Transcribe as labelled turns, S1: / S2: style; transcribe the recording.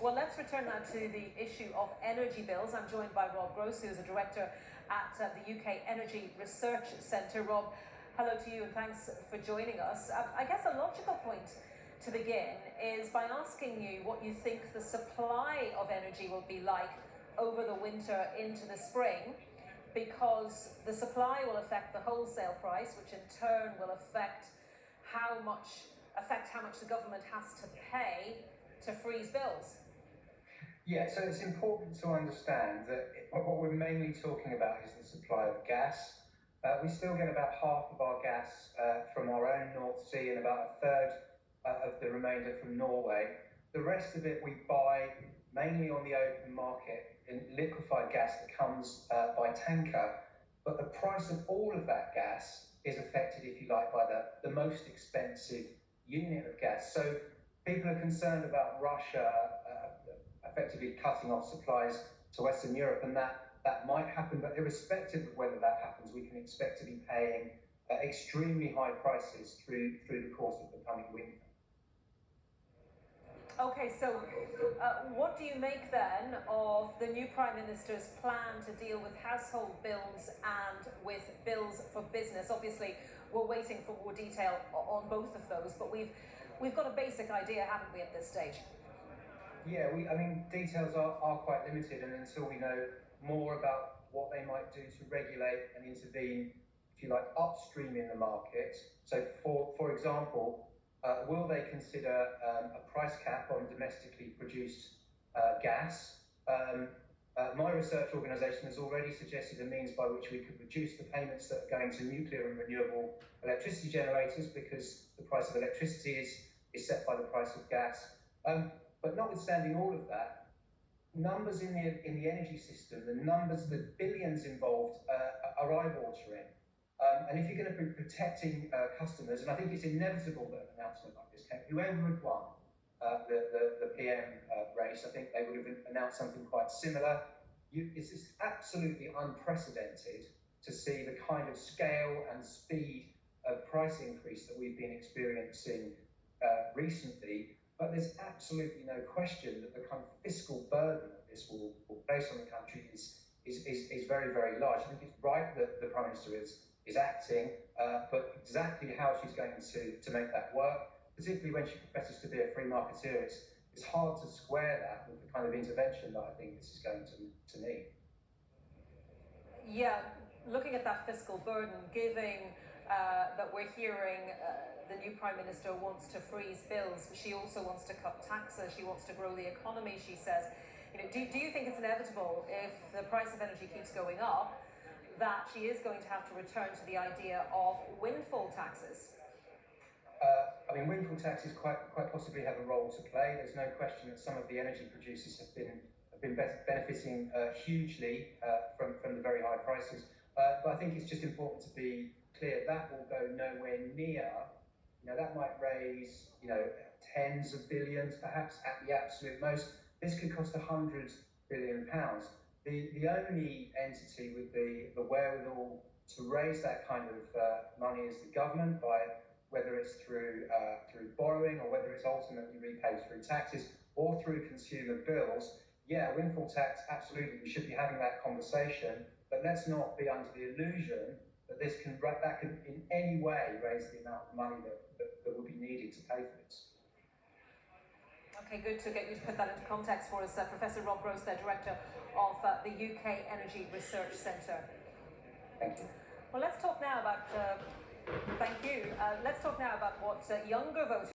S1: Well, let's return now to the issue of energy bills. I'm joined by Rob Gross, who is a director at the UK Energy Research Centre. Rob, hello to you and thanks for joining us. I guess a logical point to begin is by asking you what you think the supply of energy will be like over the winter into the spring, because the supply will affect the wholesale price, which in turn will affect how much the government has to pay to freeze bills.
S2: Yeah, so it's important to understand that what we're mainly talking about is the supply of gas. We still get about half of our gas from our own North Sea and about a third of the remainder from Norway. The rest of it we buy mainly on the open market in liquefied gas that comes by tanker. But the price of all of that gas is affected, if you like, by the most expensive unit of gas. So people are concerned about Russia effectively cutting off supplies to Western Europe, and that might happen, but irrespective of whether that happens, we can expect to be paying extremely high prices through the course of the coming winter.
S1: Okay, so what do you make then of the new Prime Minister's plan to deal with household bills and with bills for business? Obviously, we're waiting for more detail on both of those, but we've got a basic idea, haven't we, at this stage?
S2: Yeah, I mean, details are quite limited, and until we know more about what they might do to regulate and intervene, if you like, upstream in the market. So, for example, will they consider a price cap on domestically produced gas? My research organisation has already suggested a means by which we could reduce the payments that are going to nuclear and renewable electricity generators, because the price of electricity is set by the price of gas. But notwithstanding all of that, numbers in the energy system, the billions involved are eye-watering. And if you're going to be protecting customers, and I think it's inevitable that an announcement like this came, whoever had won the PM race, I think they would have announced something quite similar. It's just absolutely unprecedented to see the kind of scale and speed of price increase that we've been experiencing recently. But there's absolutely no question that the kind of fiscal burden that this will place on the country is very, very large. I think it's right that the Prime Minister is acting, but exactly how she's going to make that work, particularly when she professes to be a free marketeer, it's hard to square that with the kind of intervention that I think this is going to need.
S1: Yeah, looking at that fiscal burden, given that we're hearing the new Prime Minister wants to freeze bills, she also wants to cut taxes, she wants to grow the economy, she says. Do you think it's inevitable, if the price of energy keeps going up, that she is going to have to return to the idea of windfall taxes?
S2: I mean, windfall taxes quite possibly have a role to play. There's no question that some of the energy producers have been benefiting hugely from the very high prices. But I think it's just important to be clear that will go nowhere near. That might raise, tens of billions, perhaps at the absolute most. This could cost £100 billion. The only entity with the wherewithal to raise that kind of money is the government, by whether it's through borrowing or whether it's ultimately repaid through taxes or through consumer bills. Yeah, windfall tax, absolutely, we should be having that conversation, but let's not be under the illusion that that can in any way raise the amount of money that will be needed to pay for this.
S1: Okay, good to get you to put that into context for us. Professor Rob Gross, the Director of the UK Energy Research Centre.
S2: Thank you.
S1: Well, let's talk now about, thank you. Let's talk now about what younger voters